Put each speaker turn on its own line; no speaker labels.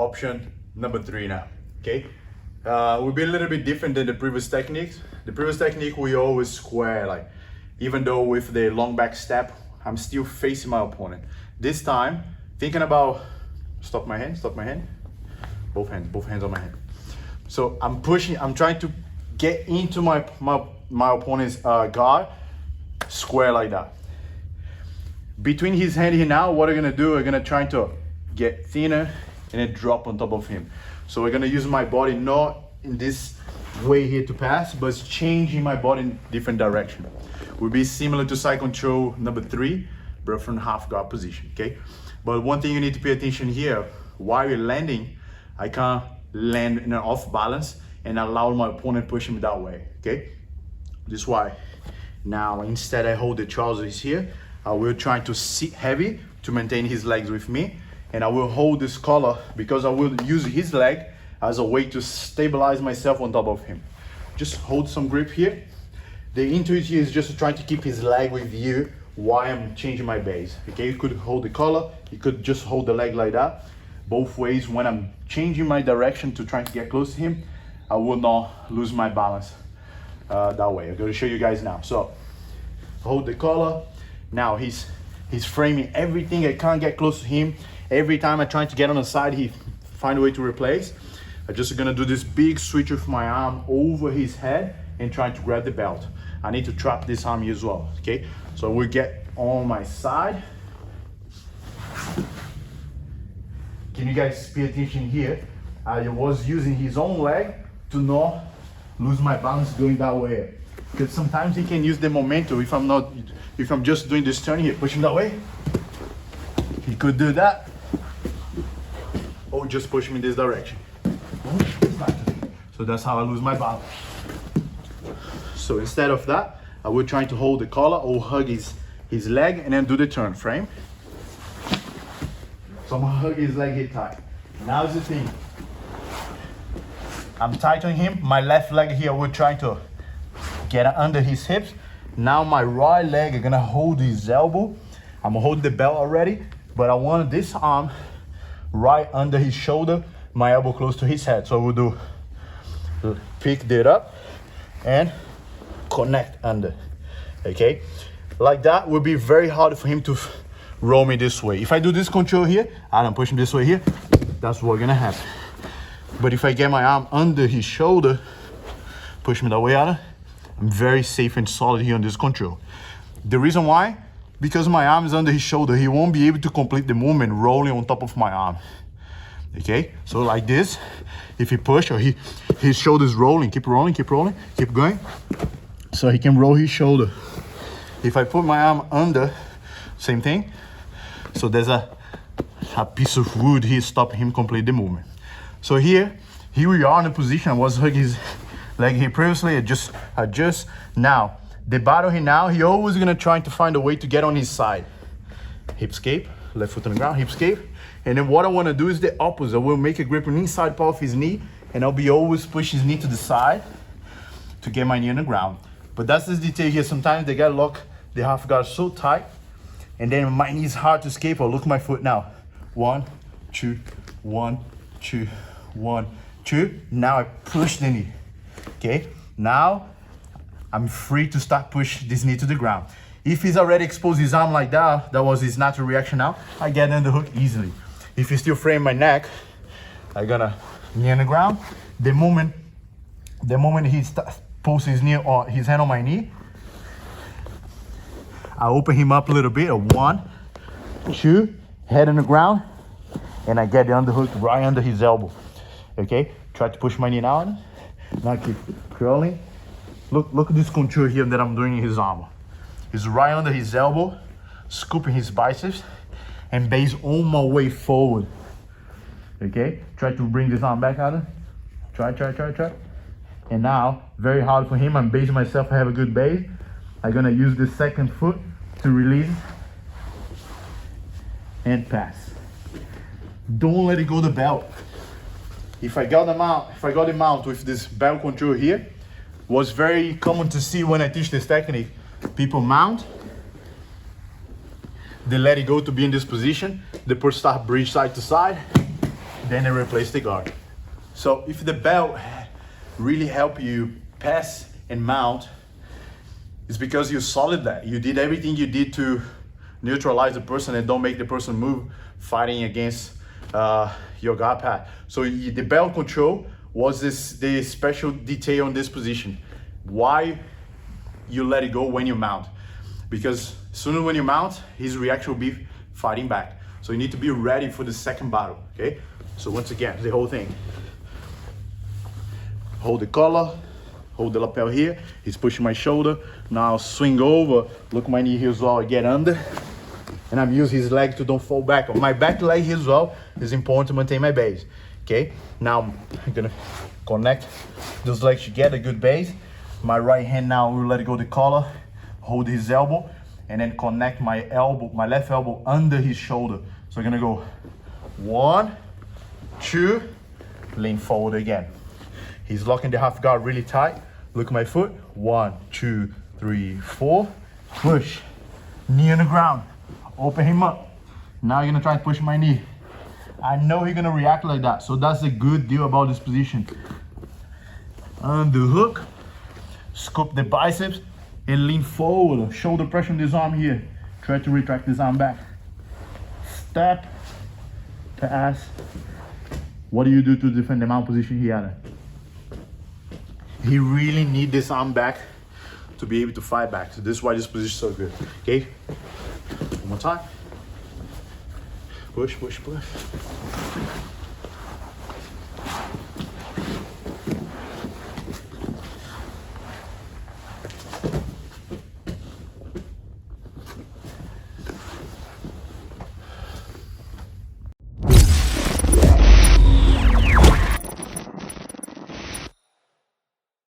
option number 3 now, okay? Will be a little bit different than the previous techniques. The previous technique, we always square, like, even though with the long back step, I'm still facing my opponent. This time, thinking about, stop my hand, both hands on my hand. So I'm pushing, I'm trying to get into my opponent's guard, square like that. Between his hand here now, what we're gonna do, we're gonna try to get thinner and then drop on top of him. So we're gonna use my body not in this way here to pass, but it's changing my body in different direction. Will be similar to side control number 3, but from half guard position, okay? But one thing you need to pay attention here, while you're landing, I can't land in an off balance and allow my opponent push me that way, okay? This is why now instead I hold the trousers here, I will try to sit heavy to maintain his legs with me, and I will hold this collar because I will use his leg as a way to stabilize myself on top of him. Just hold some grip here. The intuit here is just trying to keep his leg with you while I'm changing my base, okay? You could hold the collar, you could just hold the leg like that. Both ways, when I'm changing my direction to try to get close to him, I will not lose my balance that way. I'm going to show you guys now. So hold the collar. Now he's framing everything. I can't get close to him. Every time I try to get on the side, he find a way to replace. I'm just gonna do this big switch with my arm over his head and try to grab the belt. I need to trap this arm here as well, okay? So we get on my side. Can you guys pay attention here? I was using his own leg to not lose my balance going that way. Because sometimes he can use the momentum if I'm just doing this turn here, pushing that way. He could do that. Or just push me in this direction. So that's how I lose my balance. So instead of that, I will try to hold the collar or hug his leg and then do the turn frame. So I'm gonna hug his leg here tight. Now is the thing. I'm tightening him. My left leg here, we're trying to get under his hips. Now my right leg, I'm gonna hold his elbow. I'm gonna hold the belt already, but I want this arm right under his shoulder, my elbow close to his head. So we'll do, pick it up and connect under, okay? Like that will be very hard for him to roll me this way. If I do this control here, I don't push him this way here, that's what's gonna happen. But if I get my arm under his shoulder, push me that way out, I'm very safe and solid here on this control. The reason why? Because my arm is under his shoulder, he won't be able to complete the movement rolling on top of my arm. Okay, so like this, if he push or his shoulder's rolling, keep rolling, keep going. So he can roll his shoulder. If I put my arm under, same thing. So there's a piece of wood here stopping him complete the movement. So here we are in a position, I was hugging his leg here previously, adjust. Now, the battle here now, he always gonna try to find a way to get on his side. Hip escape, left foot on the ground, hip escape. And then what I wanna do is the opposite. I will make a grip on the inside part of his knee, and I'll be always push his knee to the side to get my knee on the ground. But that's this detail here. Sometimes they gotta lock the half guard so tight, and then my knee is hard to escape. Or look at my foot now. 1, 2, 1, 2, 1, 2. Now I push the knee, okay? Now, I'm free to start push this knee to the ground. If he's already exposed his arm like that, that was his natural reaction now, I get in the hook easily. If he still frame my neck, I gotta knee on the ground. The moment he pulls his knee or his hand on my knee, I open him up a little bit, 1, 2, head on the ground, and I get the underhook right under his elbow. Okay, try to push my knee out. Now keep curling. Look at this control here that I'm doing in his arm. He's right under his elbow, scooping his biceps, and base on my way forward. Okay, try to bring this arm back out. Try. And now, very hard for him, I'm basing myself, I have a good base. I'm gonna use the second foot to release and pass. Don't let it go the belt. If I got the mount with this belt control here, was very common to see when I teach this technique. People mount, they let it go to be in this position, they push start bridge side to side, then I replace the guard. So if the belt really help you pass and mount, it's because you solid that. You did everything you did to neutralize the person and don't make the person move fighting against your guard pad. So the belt control was the special detail on this position. Why you let it go when you mount? Because as soon as when you mount, his reaction will be fighting back. So you need to be ready for the second battle, okay? So once again, the whole thing. Hold the collar, hold the lapel here. He's pushing my shoulder. Now swing over, look my knee here as well, get under. And I'm using his leg to don't fall back. On my back leg here as well is important to maintain my base, okay? Now I'm gonna connect those legs together, good base. My right hand now will let go the collar, hold his elbow, and then connect my elbow, my left elbow under his shoulder. So I'm gonna go 1, 2, lean forward again. He's locking the half guard really tight. Look at my foot. 1, 2, 3, 4. Push. Knee on the ground. Open him up. Now you're gonna try to push my knee. I know he's gonna react like that. So that's the good deal about this position. Underhook. Scoop the biceps and lean forward. Shoulder pressure on this arm here. Try to retract this arm back. Step. Pass. What do you do to defend the mount position here? He really needs this arm back to be able to fight back. So this is why this position is so good. Okay? One more time. Push, push, push.